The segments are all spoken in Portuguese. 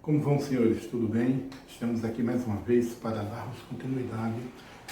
Como vão, senhores? Tudo bem? Estamos aqui mais uma vez para darmos continuidade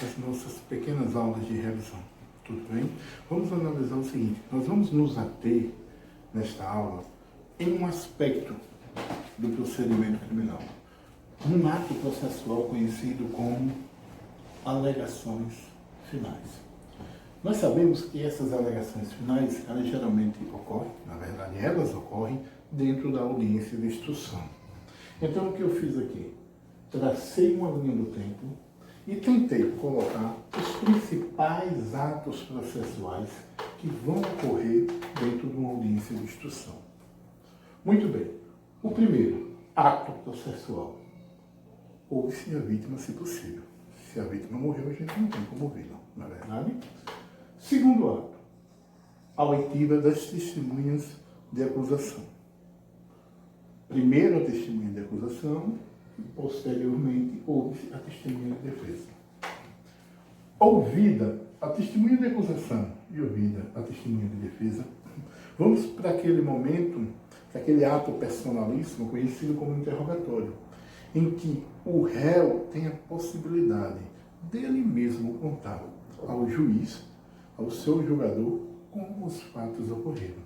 às nossas pequenas aulas de revisão. Tudo bem? Vamos analisar o seguinte: nós vamos nos ater nesta aula em um aspecto do procedimento criminal, um ato processual conhecido como alegações finais. Nós sabemos que essas alegações finais, elas geralmente ocorrem, na verdade elas ocorrem dentro da audiência de instrução. Então o que eu fiz aqui? Tracei uma linha do tempo e tentei colocar os principais atos processuais que vão ocorrer dentro de uma audiência de instrução. Muito bem. O primeiro, ato processual. Ouve-se a vítima, se possível. Se a vítima morreu, a gente não tem como ouvi-la, não é verdade? Segundo ato, a oitiva das testemunhas de acusação. Primeiro a testemunha de acusação e, posteriormente, ouve-se a testemunha de defesa. Ouvida a testemunha de acusação e ouvida a testemunha de defesa, vamos para aquele momento, aquele ato personalíssimo conhecido como interrogatório, em que o réu tem a possibilidade dele mesmo contar ao juiz, ao seu julgador, como os fatos ocorreram.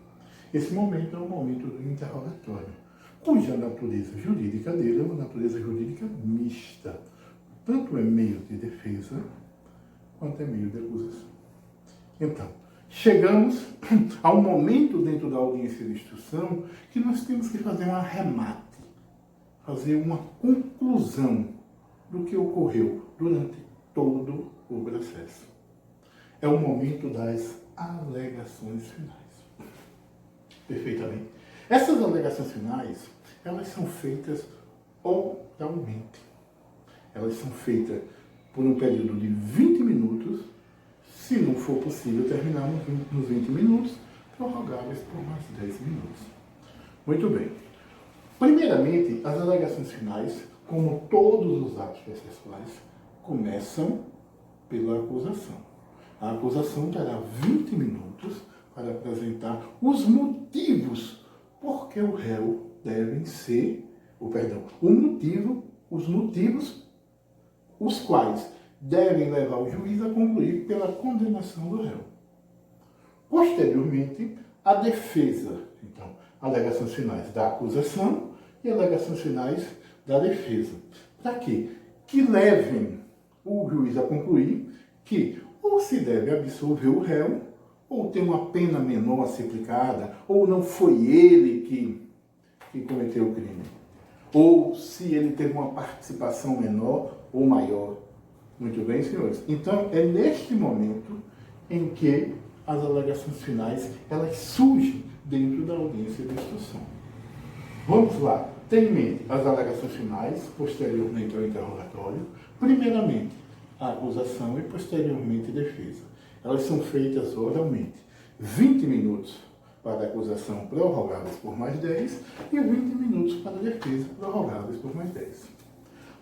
Esse momento é o momento do interrogatório, cuja natureza jurídica dele é uma natureza jurídica mista. Tanto é meio de defesa, quanto é meio de acusação. Então, chegamos a um momento dentro da audiência de instrução que nós temos que fazer um arremate, fazer uma conclusão do que ocorreu durante todo o processo. É o momento das alegações finais. Perfeitamente. Essas alegações finais, elas são feitas oralmente. Elas são feitas por um período de 20 minutos, se não for possível terminar nos 20 minutos, prorrogáveis por mais 10 minutos. Muito bem. Primeiramente, as alegações finais, como todos os atos processuais, começam pela acusação. A acusação terá 20 minutos para apresentar os motivos por que o réu devem ser, os motivos os quais devem levar o juiz a concluir pela condenação do réu. Posteriormente, a defesa, então, alegações finais da acusação e alegações finais da defesa. Para quê? Que levem o juiz a concluir que ou se deve absolver o réu, ou tem uma pena menor a ser aplicada, ou não foi ele que cometeu o crime, ou se ele teve uma participação menor ou maior. Muito bem, senhores? Então, é neste momento em que as alegações finais, elas surgem dentro da audiência de instrução. Vamos lá. Tenha em mente as alegações finais, posteriormente ao interrogatório, primeiramente a acusação e posteriormente a defesa. Elas são feitas oralmente. 20 minutos para a acusação, prorrogáveis por mais 10, e 20 minutos para a defesa, prorrogáveis por mais 10.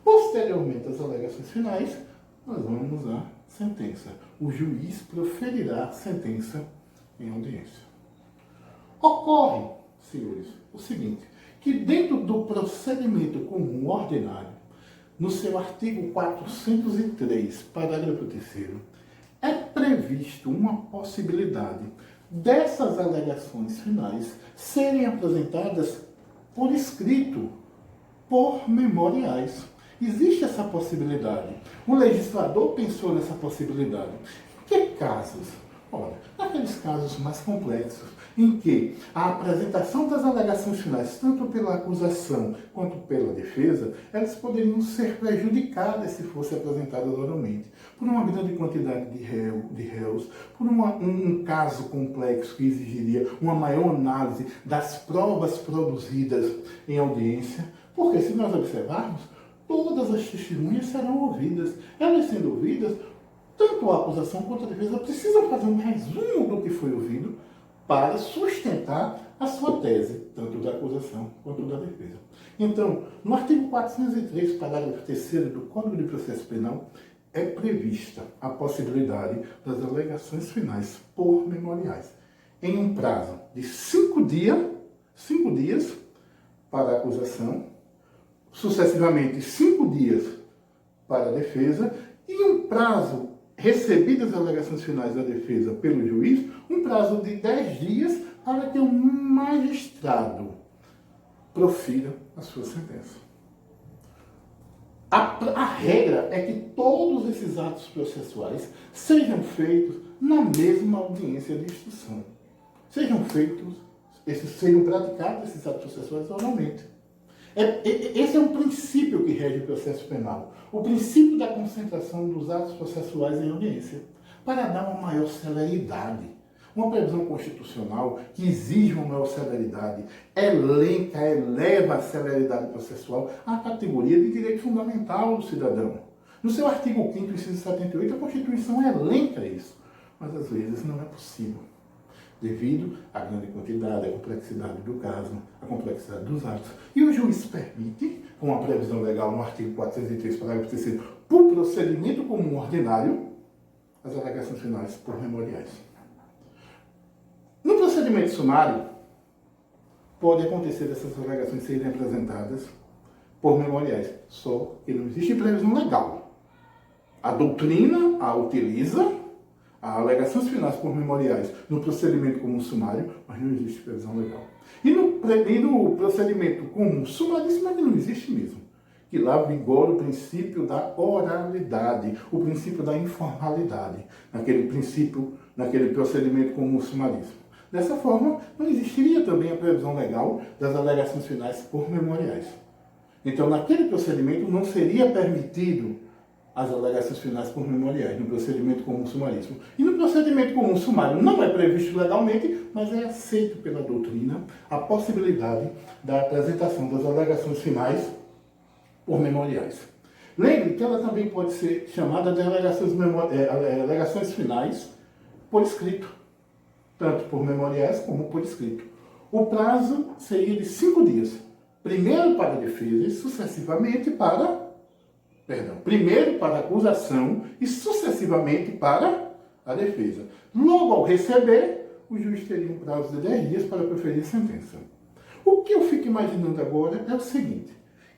Posteriormente às alegações finais, nós vamos à sentença. O juiz proferirá a sentença em audiência. Ocorre, senhores, o seguinte, que dentro do procedimento comum ordinário, no seu artigo 403, parágrafo 3º, é previsto uma possibilidade dessas alegações finais serem apresentadas por escrito, por memoriais. Existe essa possibilidade. O legislador pensou nessa possibilidade. Que casos? Ora, naqueles casos mais complexos, em que a apresentação das alegações finais, tanto pela acusação quanto pela defesa, elas poderiam ser prejudicadas se fossem apresentadas oralmente, por uma grande quantidade de réus, por um caso complexo que exigiria uma maior análise das provas produzidas em audiência, porque se nós observarmos, todas as testemunhas serão ouvidas. Elas sendo ouvidas, tanto a acusação quanto a defesa precisam fazer um resumo do que foi ouvido para sustentar a sua tese, tanto da acusação quanto da defesa. Então, no artigo 403, parágrafo 3º do Código de Processo Penal, é prevista a possibilidade das alegações finais por memoriais, em um prazo de 5 dias para a acusação, sucessivamente 5 dias para a defesa e um prazo, recebidas as alegações finais da defesa pelo juiz, um prazo de 10 dias para que o magistrado profira a sua sentença. A regra é que todos esses atos processuais sejam feitos na mesma audiência de instrução. Sejam praticados esses atos processuais oralmente. Esse é um princípio que rege o processo penal. O princípio da concentração dos atos processuais em audiência, para dar uma maior celeridade. Uma previsão constitucional que exige uma maior celeridade, eleva a celeridade processual à categoria de direito fundamental do cidadão. No seu artigo 5º, inciso 78, a Constituição elenca isso. Mas às vezes não é possível, devido à grande quantidade, à complexidade do caso, à complexidade dos atos. E o juiz permite, com a previsão legal no artigo 403, parágrafo 3º, por procedimento comum ordinário, as alegações finais por memoriais. No procedimento sumário, pode acontecer essas alegações serem apresentadas por memoriais, só que não existe previsão legal. A doutrina a utiliza, há alegações finais por memoriais no procedimento comum sumário, mas não existe previsão legal. E no procedimento comum sumaríssimo é que não existe mesmo. Que lá vigora o princípio da oralidade, o princípio da informalidade, naquele procedimento comum sumaríssimo. Dessa forma, não existiria também a previsão legal das alegações finais por memoriais. Então, naquele procedimento, não seria permitido as alegações finais por memoriais, no procedimento comum sumaríssimo. E no procedimento comum sumário não é previsto legalmente, mas é aceito pela doutrina a possibilidade da apresentação das alegações finais por memoriais. Lembre que ela também pode ser chamada de alegações finais por escrito, tanto por memoriais como por escrito. O prazo seria de 5 dias. Primeiro para a defesa e sucessivamente primeiro para a acusação e sucessivamente para a defesa. Logo ao receber, o juiz teria um prazo de 10 dias para proferir a sentença. O que eu fico imaginando agora é o seguinte: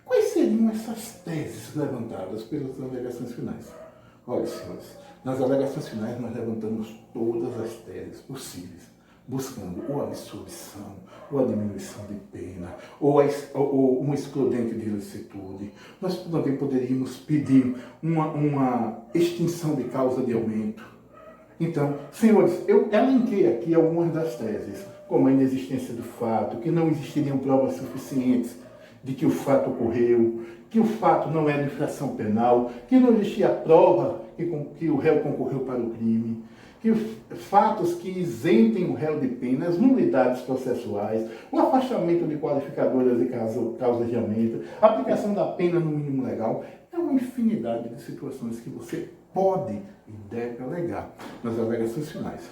quais seriam essas teses levantadas pelas alegações finais? Olha, senhores, nas alegações finais nós levantamos todas as teses possíveis, buscando ou a absolvição, ou a diminuição de pena, ou um excludente de ilicitude. Nós também poderíamos pedir uma extinção de causa de aumento. Então, senhores, eu elenquei aqui algumas das teses, como a inexistência do fato, que não existiriam provas suficientes de que o fato ocorreu, que o fato não é de infração penal, que não existia prova que o réu concorreu para o crime, que fatos que isentem o réu de pena, as nulidades processuais, o afastamento de qualificadoras e causas de aumento, a aplicação da pena no mínimo legal, é uma infinidade de situações que você pode e deve alegar nas alegações finais.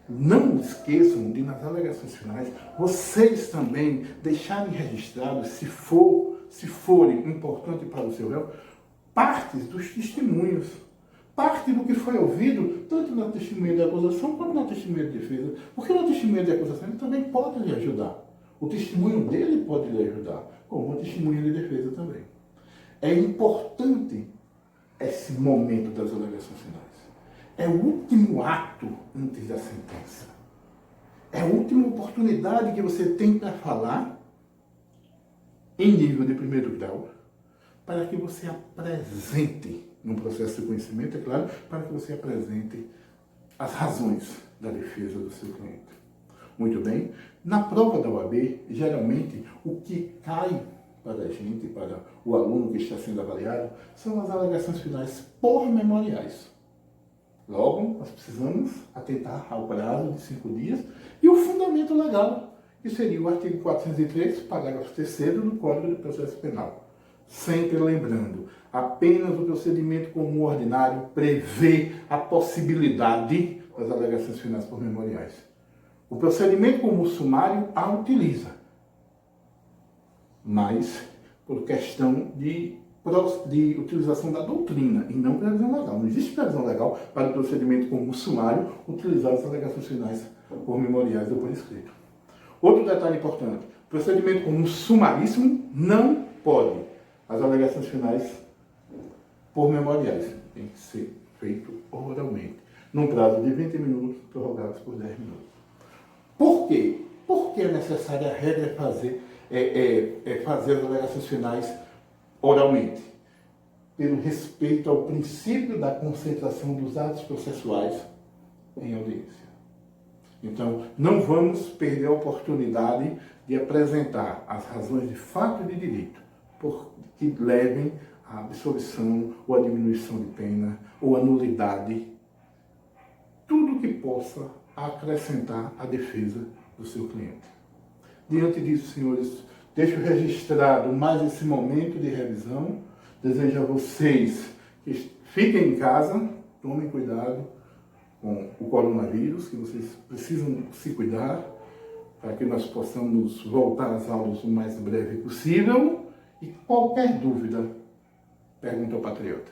Não esqueçam de, nas alegações finais, vocês também deixarem registrados, se forem importante para o seu réu, partes dos testemunhos. Parte do que foi ouvido, tanto na testemunha de acusação quanto na testemunha de defesa. Porque na testemunha de acusação ele também pode lhe ajudar. O testemunho dele pode lhe ajudar, como a testemunha de defesa também. É importante esse momento das alegações finais. É o último ato antes da sentença. É a última oportunidade que você tem para falar em nível de primeiro grau, para que você apresente, num processo de conhecimento, é claro, para que você apresente as razões da defesa do seu cliente. Muito bem. Na prova da OAB, geralmente, o que cai para a gente, para o aluno que está sendo avaliado, são as alegações finais por memoriais. Logo, nós precisamos atentar ao prazo de 5 dias e o fundamento legal, que seria o artigo 403, parágrafo 3º do Código de Processo Penal. Sempre lembrando, apenas o procedimento comum ordinário prevê a possibilidade das alegações finais por memoriais. O procedimento comum sumário a utiliza, mas por questão de utilização da doutrina e não previsão legal. Não existe previsão legal para o procedimento comum sumário utilizar as alegações finais por memoriais ou por escrito. Outro detalhe importante, o procedimento comum sumaríssimo não pode as alegações finais por memoriais. Tem que ser feito oralmente, num prazo de 20 minutos, prorrogados por 10 minutos. Por quê? Porque é necessária a regra fazer as alegações finais oralmente, pelo respeito ao princípio da concentração dos atos processuais em audiência. Então, não vamos perder a oportunidade de apresentar as razões de fato e de direito que levem à absolvição ou à diminuição de pena ou à nulidade, tudo que possa acrescentar à defesa do seu cliente. Diante disso, senhores, deixo registrado mais esse momento de revisão. Desejo a vocês que fiquem em casa, tomem cuidado com o coronavírus, que vocês precisam se cuidar, para que nós possamos voltar às aulas o mais breve possível. E qualquer dúvida, pergunta ao patriota.